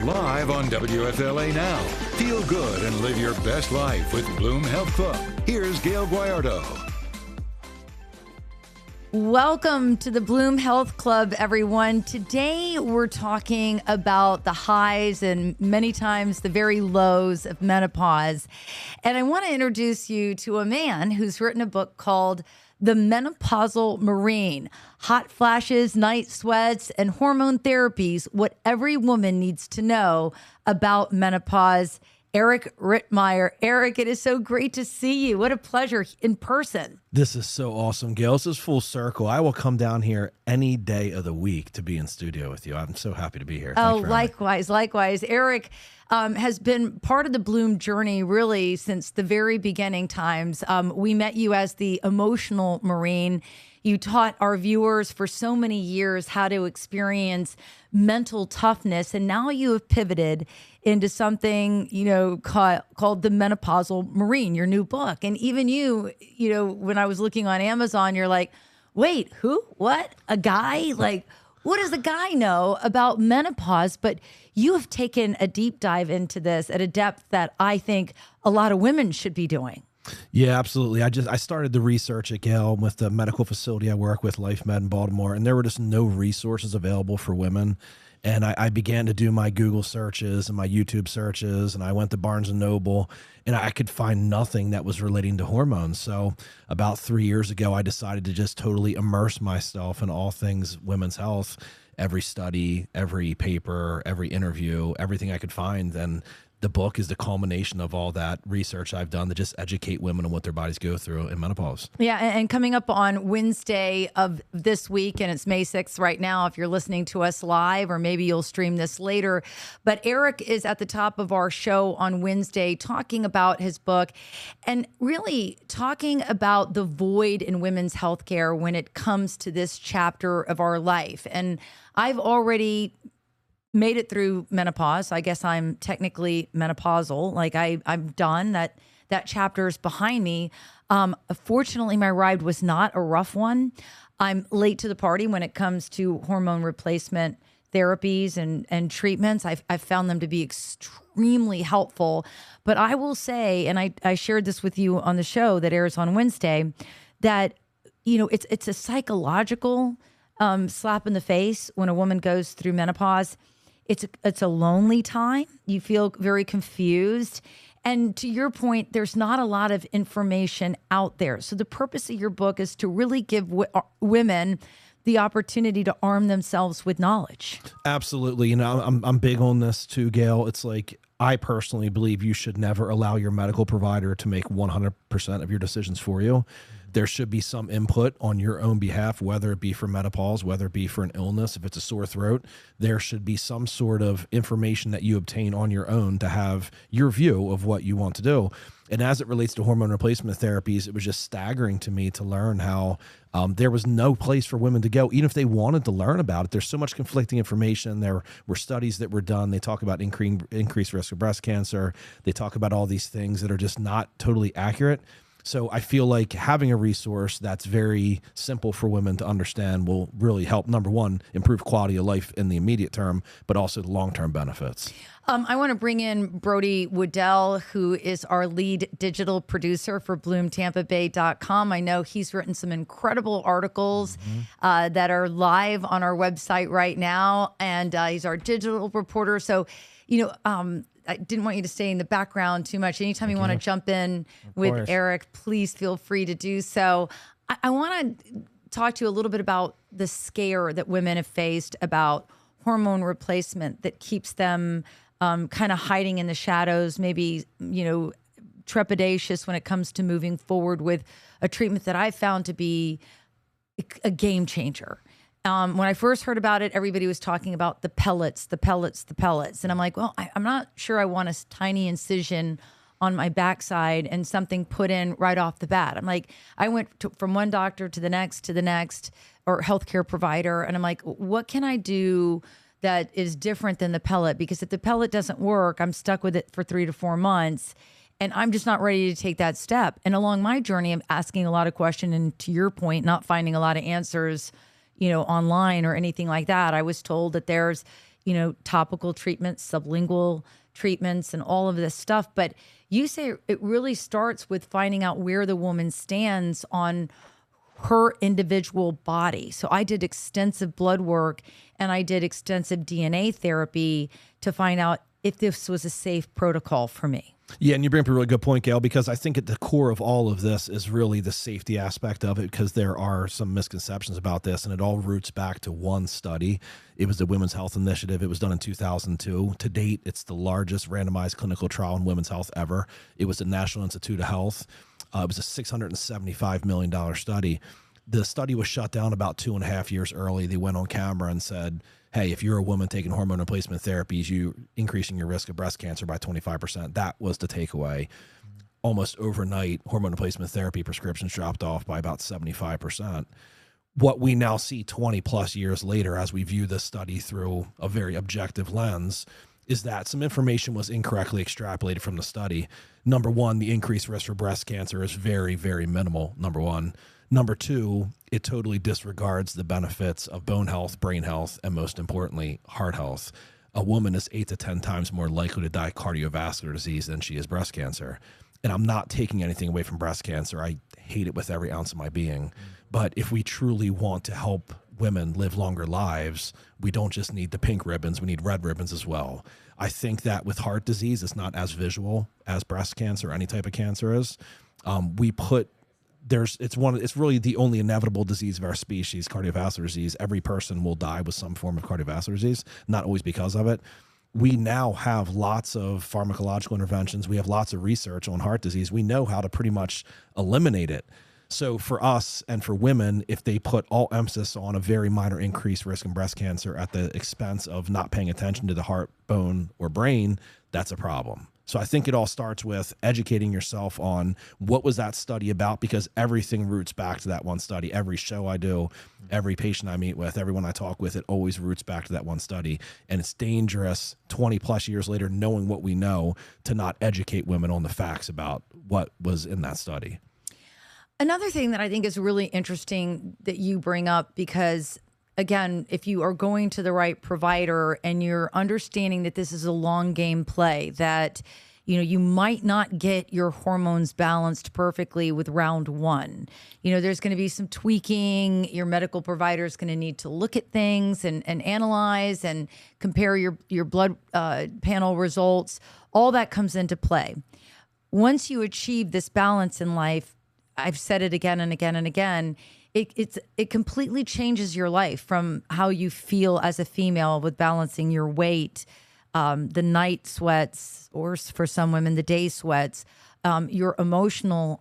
Live on WFLA Now. Feel good and live your best life with Bloom Health Club. Here's Gayle Guyardo. Welcome to the Bloom Health Club, everyone. Today we're talking about the highs and many times the very lows of menopause. And I want to introduce you to a man who's written a book called The Menopausal Marine: Hot Flashes, Night Sweats, and Hormone Therapies, What Every Woman Needs to Know About Menopause. Eric Rittmeyer. Eric, it is so great to see you. What a pleasure in person. This is so awesome, Gayle. This is full circle. I will come down here any day of the week to be in studio with you. I'm so happy to be here. Oh, likewise. Eric has been part of the Bloom journey really since the very beginning times. We met you as the emotional Marine. You taught our viewers for so many years how to experience mental toughness, and now you have pivoted into something, called the Menopausal Marine, your new book. And even you, when I was looking on Amazon, you're like, wait, who? What? A guy? Like, what does a guy know about menopause? But you have taken a deep dive into this at a depth that I think a lot of women should be doing. Yeah, absolutely. I started the research at Gayle with the medical facility I work with, LifeMed in Baltimore, and there were just no resources available for women. And I began to do my Google searches and my YouTube searches, and I went to Barnes & Noble, and I could find nothing that was relating to hormones. So about 3 years ago, I decided to just totally immerse myself in all things women's health, every study, every paper, every interview, everything I could find. And the book is the culmination of all that research I've done to just educate women on what their bodies go through in menopause. Yeah, and coming up on Wednesday of this week, and it's May 6th right now if you're listening to us live, or maybe you'll stream this later. But Eric is at the top of our show on Wednesday talking about his book and really talking about the void in women's healthcare when it comes to this chapter of our life. And I've already made it through menopause. I guess I'm technically menopausal. Like I'm done. That chapter is behind me. Fortunately, my ride was not a rough one. I'm late to the party when it comes to hormone replacement therapies and treatments. I've found them to be extremely helpful. But I will say, and I shared this with you on the show that airs on Wednesday, that it's a psychological slap in the face when a woman goes through menopause. It's a lonely time. You feel very confused. And to your point, there's not a lot of information out there. So the purpose of your book is to really give women the opportunity to arm themselves with knowledge. Absolutely. I'm big on this too, Gayle. It's like, I personally believe you should never allow your medical provider to make 100% of your decisions for you. There should be some input on your own behalf, whether it be for menopause, whether it be for an illness. If it's a sore throat, there should be some sort of information that you obtain on your own to have your view of what you want to do. And as it relates to hormone replacement therapies, it was just staggering to me to learn how there was no place for women to go, even if they wanted to learn about it. There's so much conflicting information. There were studies that were done. They talk about increased risk of breast cancer. They talk about all these things that are just not totally accurate. So I feel like having a resource that's very simple for women to understand will really help, number one, improve quality of life in the immediate term, but also the long-term benefits. I want to bring in Brody Woodell, who is our lead digital producer for BloomTampaBay.com. I know he's written some incredible articles that are live on our website right now, and he's our digital reporter. So, I didn't want you to stay in the background too much. Anytime you want to jump in with Eric, please feel free to do so. I want to talk to you a little bit about the scare that women have faced about hormone replacement that keeps them kind of hiding in the shadows, maybe, trepidatious when it comes to moving forward with a treatment that I found to be a game changer. When I first heard about it, everybody was talking about the pellets. And I'm like, well, I'm not sure I want a tiny incision on my backside and something put in right off the bat. I'm like, I went from one doctor to the next, or healthcare provider. And I'm like, what can I do that is different than the pellet? Because if the pellet doesn't work, I'm stuck with it for 3 to 4 months. And I'm just not ready to take that step. And along my journey, I'm asking a lot of questions. And to your point, not finding a lot of answers, online or anything like that. I was told that there's, topical treatments, sublingual treatments, and all of this stuff. But you say it really starts with finding out where the woman stands on her individual body. So I did extensive blood work and I did extensive DNA therapy to find out if this was a safe protocol for me. Yeah, and you bring up a really good point, Gail, because I think at the core of all of this is really the safety aspect of it, because there are some misconceptions about this, and it all roots back to one study. It was the Women's Health Initiative. It was done in 2002. To date, it's the largest randomized clinical trial in women's health ever. It was the National Institute of Health. It was a $675 million study. The study was shut down about 2.5 years early. They went on camera and said, hey, if you're a woman taking hormone replacement therapies, you increasing your risk of breast cancer by 25%. That was the takeaway. Almost overnight, hormone replacement therapy prescriptions dropped off by about 75%. What we now see 20 plus years later, as we view this study through a very objective lens, is that some information was incorrectly extrapolated from the study. Number one, the increased risk for breast cancer is very, very minimal, number one. Number two, it totally disregards the benefits of bone health, brain health, and most importantly, heart health. A woman is 8 to 10 times more likely to die cardiovascular disease than she is breast cancer. And I'm not taking anything away from breast cancer. I hate it with every ounce of my being. But if we truly want to help women live longer lives, we don't just need the pink ribbons, we need red ribbons as well. I think that with heart disease, it's not as visual as breast cancer or any type of cancer is. It's really the only inevitable disease of our species, cardiovascular disease. Every person will die with some form of cardiovascular disease, not always because of it. We now have lots of pharmacological interventions. We have lots of research on heart disease. We know how to pretty much eliminate it. So for us and for women, if they put all emphasis on a very minor increased risk in breast cancer at the expense of not paying attention to the heart, bone, or brain, that's a problem. So I think it all starts with educating yourself on what was that study about, because everything roots back to that one study. Every show I do, every patient I meet with, everyone I talk with, it always roots back to that one study. And it's dangerous 20 plus years later, knowing what we know, to not educate women on the facts about what was in that study. Another thing that I think is really interesting that you bring up, because again, if you are going to the right provider and you're understanding that this is a long game play, that you might not get your hormones balanced perfectly with round one. There's going to be some tweaking. Your medical provider is going to need to look at things and analyze and compare your blood panel results. All that comes into play. Once you achieve this balance in life, I've said it again and again and again, it completely changes your life, from how you feel as a female with balancing your weight, the night sweats, or for some women, the day sweats, your emotional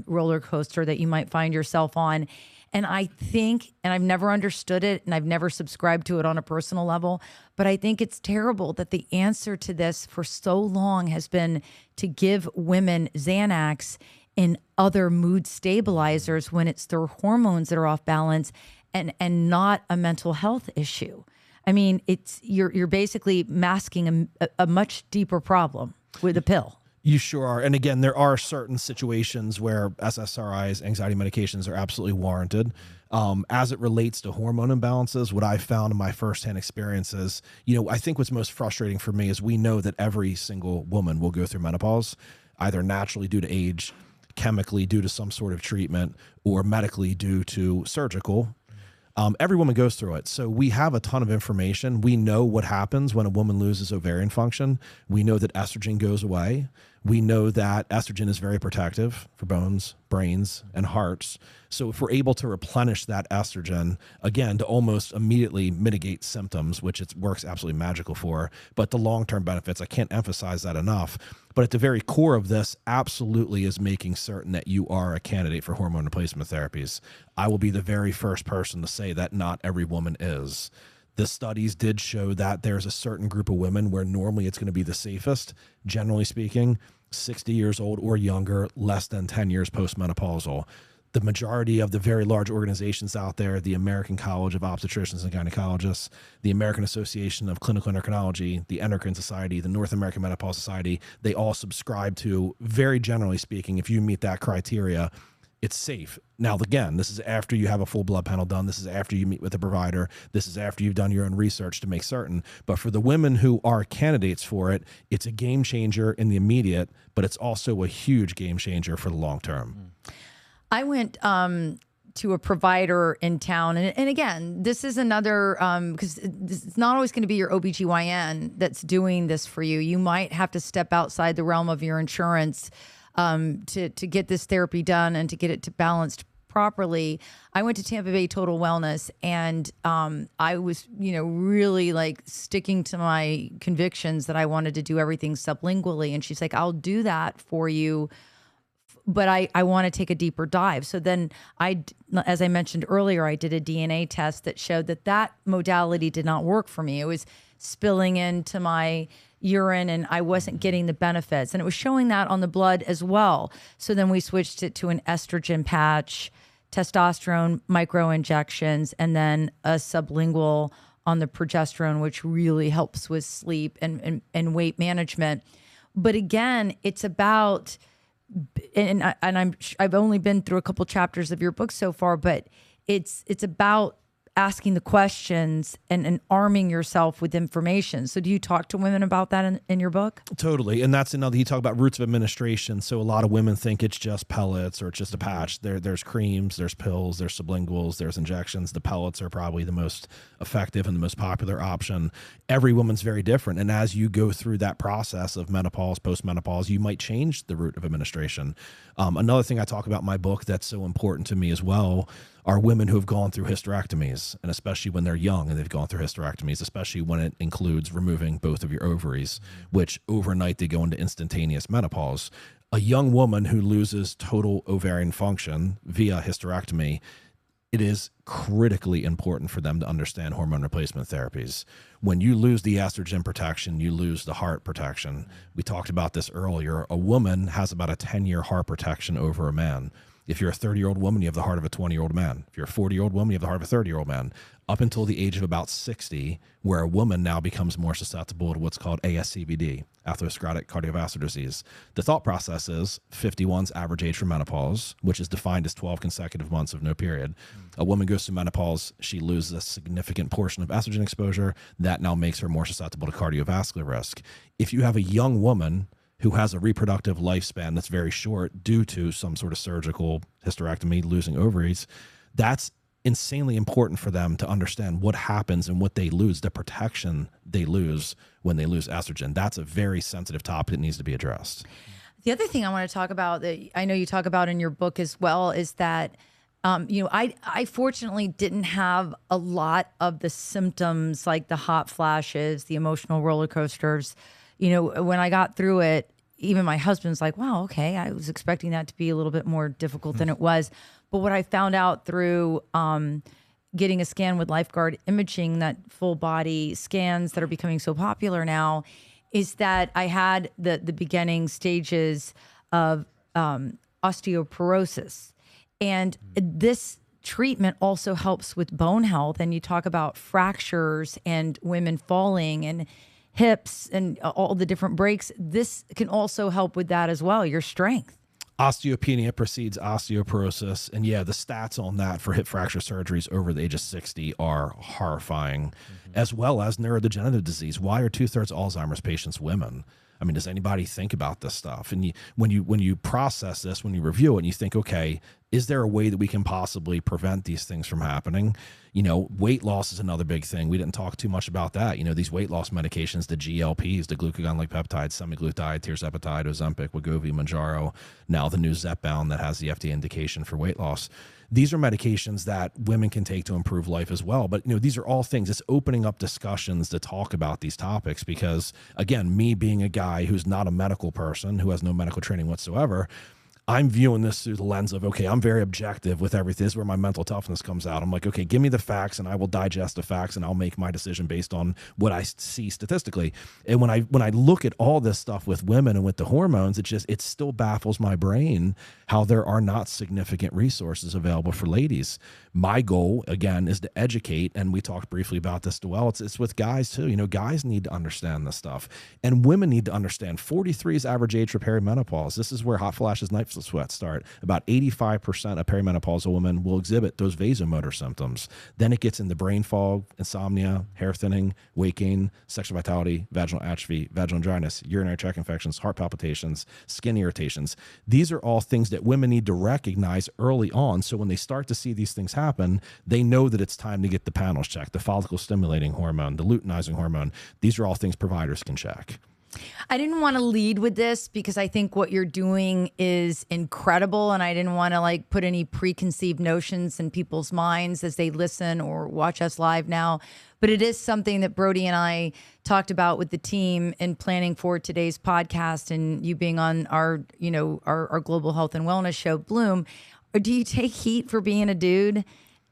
roller coaster that you might find yourself on. And I think, and I've never understood it, and I've never subscribed to it on a personal level, but I think it's terrible that the answer to this for so long has been to give women Xanax and other mood stabilizers when it's their hormones that are off balance, and not a mental health issue. I mean, you're basically masking a much deeper problem with a pill. You sure are. And again, there are certain situations where SSRIs, anxiety medications, are absolutely warranted. As it relates to hormone imbalances, what I found in my firsthand experiences, I think what's most frustrating for me is we know that every single woman will go through menopause, either naturally due to age, chemically due to some sort of treatment, or medically due to surgical. Every woman goes through it. So we have a ton of information. We know what happens when a woman loses ovarian function. We know that estrogen goes away. We know that estrogen is very protective for bones, brains, and hearts. So if we're able to replenish that estrogen, again, to almost immediately mitigate symptoms, which it works absolutely magical for, but the long-term benefits, I can't emphasize that enough. But at the very core of this absolutely is making certain that you are a candidate for hormone replacement therapies. I will be the very first person to say that not every woman is. The studies did show that there's a certain group of women where normally it's going to be the safest, generally speaking, 60 years old or younger, less than 10 years postmenopausal. The majority of the very large organizations out there, the American College of Obstetricians and Gynecologists, the American Association of Clinical Endocrinology, the Endocrine Society, the North American Menopausal Society, they all subscribe to, very generally speaking, if you meet that criteria, It's safe. Now, again, this is after you have a full blood panel done. This is after you meet with a provider. This is after you've done your own research to make certain. But for the women who are candidates for it, it's a game changer in the immediate, but it's also a huge game changer for the long term. I went to a provider in town. And again, this is another, because it's not always going to be your OBGYN that's doing this for you. You might have to step outside the realm of your insurance to get this therapy done and to get it to balanced properly. I went to Tampa Bay Total Wellness, and I was, really like sticking to my convictions that I wanted to do everything sublingually. And she's like, I'll do that for you, but I want to take a deeper dive. So then as I mentioned earlier, I did a DNA test that showed that modality did not work for me. It was spilling into my urine and I wasn't getting the benefits. And it was showing that on the blood as well. So then we switched it to an estrogen patch, testosterone micro injections, and then a sublingual on the progesterone, which really helps with sleep and weight management. But again, it's about, I've only been through a couple chapters of your book so far, but it's about asking the questions and arming yourself with information. So do you talk to women about that in your book? Totally. And that's another, you talk about routes of administration. So a lot of women think it's just pellets or it's just a patch. There's creams, there's pills, there's sublinguals, there's injections. The pellets are probably the most effective and the most popular option. Every woman's very different. And as you go through that process of menopause, postmenopause, you might change the route of administration. Another thing I talk about in my book that's so important to me as well are women who have gone through hysterectomies, and especially when they're young and they've gone through hysterectomies, especially when it includes removing both of your ovaries, which overnight they go into instantaneous menopause. A young woman who loses total ovarian function via hysterectomy, it is critically important for them to understand hormone replacement therapies. When you lose the estrogen protection, you lose the heart protection. We talked about this earlier. A woman has about a 10-year heart protection over a man. If you're a 30-year-old woman, you have the heart of a 20-year-old man. If you're a 40-year-old woman, you have the heart of a 30-year-old man. Up until the age of about 60, where a woman now becomes more susceptible to what's called ASCVD, atherosclerotic cardiovascular disease. The thought process is 51's average age for menopause, which is defined as 12 consecutive months of no period. A woman goes through menopause, she loses a significant portion of estrogen exposure. That now makes her more susceptible to cardiovascular risk. If you have a young woman who has a reproductive lifespan that's very short due to some sort of surgical hysterectomy, losing ovaries, that's insanely important for them to understand what happens and what they lose, the protection they lose when they lose estrogen. That's a very sensitive topic that needs to be addressed. The other thing I want to talk about that I know you talk about in your book as well is that I fortunately didn't have a lot of the symptoms like the hot flashes, the emotional roller coasters. When I got through it, even my husband's like, wow, okay, I was expecting that to be a little bit more difficult than it was. But what I found out through getting a scan with Lifeguard imaging, that full body scans that are becoming so popular now, is that I had the beginning stages of osteoporosis. And this treatment also helps with bone health. And you talk about fractures and women falling and hips and all the different breaks. This can also help with that as well, your strength. Osteopenia precedes osteoporosis. And yeah, the stats on that for hip fracture surgeries over the age of 60 are horrifying, as well as neurodegenerative disease. Why are 2/3 Alzheimer's patients women? I mean, does anybody think about this stuff? And when you process this, when you review it, and you think, okay, is there a way that we can possibly prevent these things from happening? Weight loss is another big thing. We didn't talk too much about that. These weight loss medications, the GLPs, the glucagon-like peptides, semaglutide, tirzepatide, Ozempic, Wegovy, Mounjaro, now the new Zepbound that has the FDA indication for weight loss. These are medications that women can take to improve life as well. But, these are all things. It's opening up discussions to talk about these topics because, again, me being a guy who's not a medical person, who has no medical training whatsoever, I'm viewing this through the lens of, okay, I'm very objective with everything. This is where my mental toughness comes out. I'm like, okay, give me the facts and I will digest the facts and I'll make my decision based on what I see statistically. And when I look at all this stuff with women and with the hormones, it still baffles my brain how there are not significant resources available for ladies. My goal, again, is to educate, and we talked briefly about this as well. It's with guys too. Guys need to understand this stuff, and women need to understand 43 is average age for perimenopause. This is where hot flashes, night sweat start. About 85% of perimenopausal women will exhibit those vasomotor symptoms. Then it gets into brain fog, insomnia, hair thinning, weight gain, sexual vitality, vaginal atrophy, vaginal dryness, urinary tract infections, heart palpitations, skin irritations. These are all things that women need to recognize early on. So when they start to see these things happen, they know that it's time to get the panels checked, the follicle stimulating hormone, the luteinizing hormone. These are all things providers can check. I didn't want to lead with this because I think what you're doing is incredible, and I didn't want to like put any preconceived notions in people's minds as they listen or watch us live now. But it is something that Brody and I talked about with the team in planning for today's podcast, and you being on our, you know, our global health and wellness show, Bloom. Do you take heat for being a dude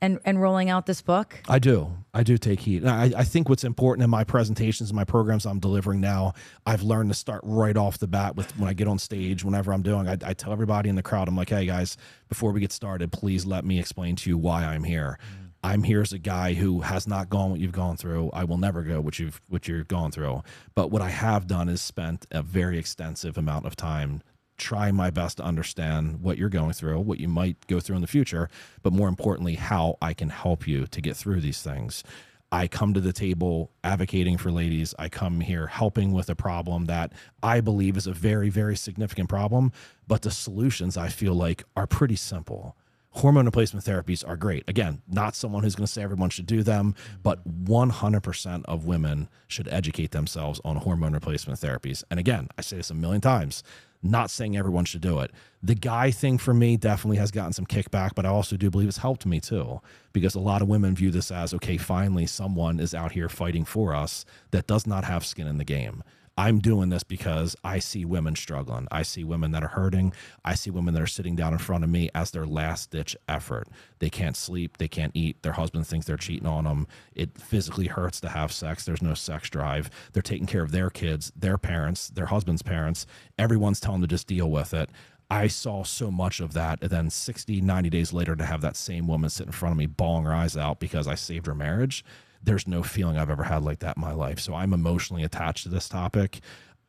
and rolling out this book? I do take heat. I think what's important in my presentations and my programs I'm delivering now, I've learned to start right off the bat with when I get on stage, whenever I'm doing, I tell everybody in the crowd, I'm like, hey guys, before we get started, please let me explain to you why I'm here. I'm here as a guy who has not gone what you've gone through. I will never go what you've gone through. But what I have done is spent a very extensive amount of time trying my best to understand what you're going through, what you might go through in the future, but more importantly, how I can help you to get through these things. I come to the table advocating for ladies. I come here helping with a problem that I believe is a very, very significant problem, but the solutions I feel like are pretty simple. Hormone replacement therapies are great. Again, not someone who's going to say everyone should do them, but 100% of women should educate themselves on hormone replacement therapies. And again, I say this a million times, not saying everyone should do it. The guy thing for me definitely has gotten some kickback, but I also do believe it's helped me too, because a lot of women view this as, okay, finally someone is out here fighting for us that does not have skin in the game. I'm doing this because I see women struggling. I see women that are hurting. I see women that are sitting down in front of me as their last-ditch effort. They can't sleep. They can't eat. Their husband thinks they're cheating on them. It physically hurts to have sex. There's no sex drive. They're taking care of their kids, their parents, their husband's parents. Everyone's telling them to just deal with it. I saw so much of that, and then 60, 90 days later to have that same woman sit in front of me bawling her eyes out because I saved her marriage. There's no feeling I've ever had like that in my life. So I'm emotionally attached to this topic.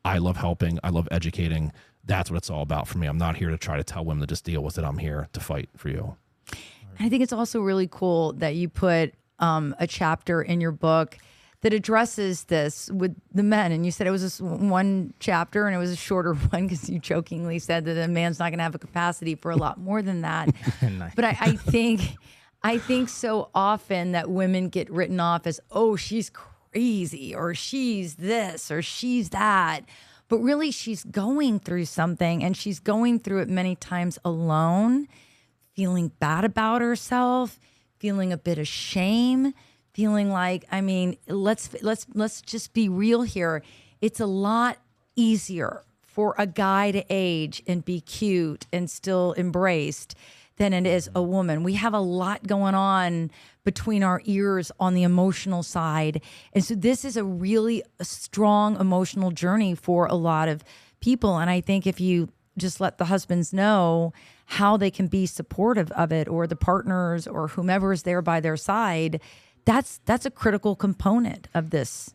I love helping. I love educating. That's what it's all about for me. I'm not here to try to tell women to just deal with it. I'm here to fight for you. I think it's also really cool that you put a chapter in your book that addresses this with the men. And you said it was just one chapter and it was a shorter one because you jokingly said that a man's not going to have a capacity for a lot more than that. Nice. But I think so often that women get written off as, oh, she's crazy, or she's this, or she's that. But really, she's going through something, and she's going through it many times alone, feeling bad about herself, feeling a bit of shame, feeling like, I mean, let's just be real here. It's a lot easier for a guy to age and be cute and still embraced than it is a woman. We have a lot going on between our ears on the emotional side. And so this is a really strong emotional journey for a lot of people. And I think if you just let the husbands know how they can be supportive of it, or the partners or whomever is there by their side, that's a critical component of this.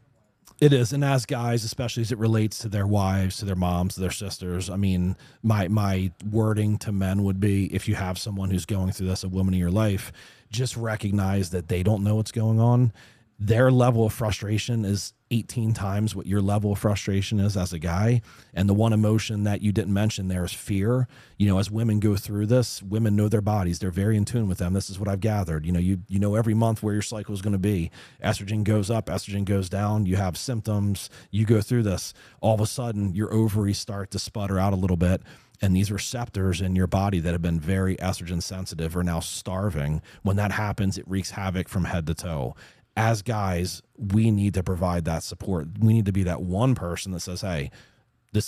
It is. And as guys, especially as it relates to their wives, to their moms, to their sisters, I mean, my wording to men would be, if you have someone who's going through this, a woman in your life, just recognize that they don't know what's going on. Their level of frustration is 18 times what your level of frustration is as a guy. And the one emotion that you didn't mention there is fear. You know, as women go through this, women know their bodies. They're very in tune with them. This is what I've gathered. You know, you know every month where your cycle is going to be. Estrogen goes up, estrogen goes down. You have symptoms. You go through this. All of a sudden, your ovaries start to sputter out a little bit. And these receptors in your body that have been very estrogen sensitive are now starving. When that happens, it wreaks havoc from head to toe. As guys, we need to provide that support. We need to be that one person that says, hey,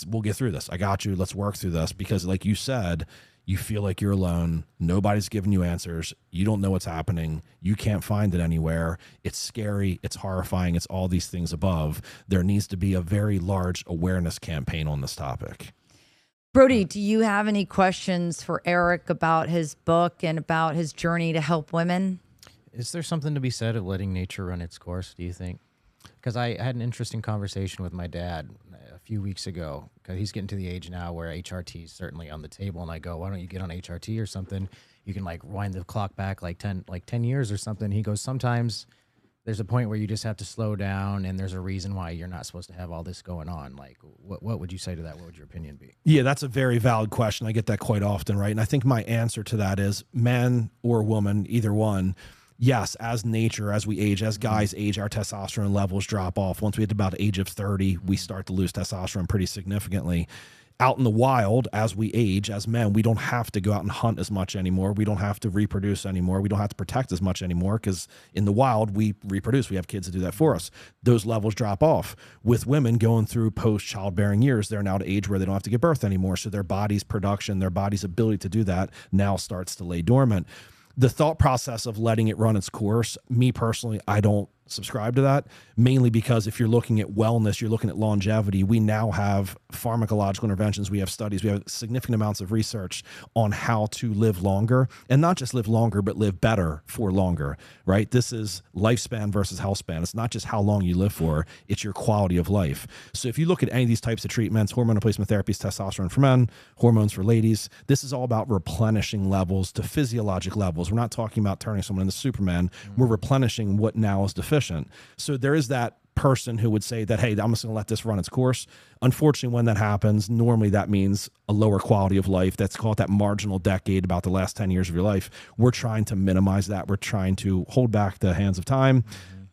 we'll get through this. I got you. Let's work through this. Because like you said, you feel like you're alone. Nobody's giving you answers. You don't know what's happening. You can't find it anywhere. It's scary. It's horrifying. It's all these things above. There needs to be a very large awareness campaign on this topic. Brody, do you have any questions for Eric about his book and about his journey to help women? Is there something to be said of letting nature run its course, do you think? Because I had an interesting conversation with my dad a few weeks ago, because he's getting to the age now where HRT is certainly on the table. And I go, why don't you get on HRT or something? You can like wind the clock back like 10 years or something. He goes, sometimes there's a point where you just have to slow down, and there's a reason why you're not supposed to have all this going on. Like, what would you say to that? What would your opinion be? Yeah, that's a very valid question. I get that quite often, right? And I think my answer to that is man or woman, either one. Yes, as nature, as we age, as guys age, our testosterone levels drop off. Once we hit about the age of 30, we start to lose testosterone pretty significantly. Out in the wild, as we age, as men, we don't have to go out and hunt as much anymore. We don't have to reproduce anymore. We don't have to protect as much anymore because in the wild, we reproduce. We have kids to do that for us. Those levels drop off. With women going through post-childbearing years, they're now at an age where they don't have to give birth anymore. So their body's production, their body's ability to do that now starts to lay dormant. The thought process of letting it run its course, me personally, I don't subscribe to that, mainly because if you're looking at wellness, you're looking at longevity. We now have pharmacological interventions. We have studies. We have significant amounts of research on how to live longer, and not just live longer, but live better for longer, right? This is lifespan versus health span. It's not just how long you live for, it's your quality of life. So if you look at any of these types of treatments, hormone replacement therapies, testosterone for men, hormones for ladies, this is all about replenishing levels to physiologic levels. We're not talking about turning someone into Superman. We're replenishing what now is deficient. So there is that person who would say that, hey, I'm just going to let this run its course. Unfortunately, when that happens, normally that means a lower quality of life. That's called that marginal decade, about the last 10 years of your life. We're trying to minimize that. We're trying to hold back the hands of time.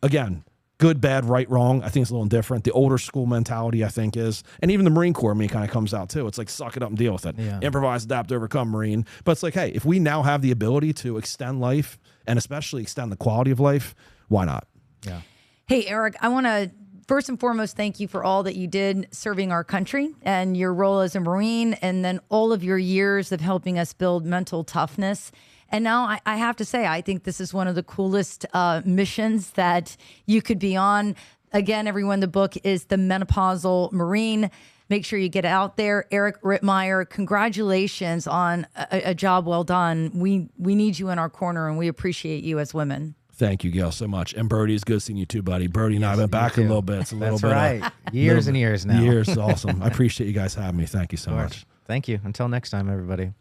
Again, good, bad, right, wrong. I think it's a little different. The older school mentality, I think, is, and even the Marine Corps, kind of comes out too. It's like, suck it up and deal with it. Yeah. Improvise, adapt, overcome, Marine. But it's like, hey, if we now have the ability to extend life and especially extend the quality of life, why not? Yeah. Hey, Eric, I want to first and foremost thank you for all that you did serving our country and your role as a Marine, and then all of your years of helping us build mental toughness. And now I have to say, I think this is one of the coolest missions that you could be on. Again, everyone, the book is The Menopausal Marine. Make sure you get out there. Eric Rittmeyer, congratulations on a job well done. We need you in our corner, and we appreciate you as women. Thank you, Gail, so much. And Brody, it's good seeing you too, buddy. Brody and I have been back a little bit. It's a little That's bit. Right. Years and years now. Years. Awesome. I appreciate you guys having me. Thank you so much. Thank you. Until next time, everybody.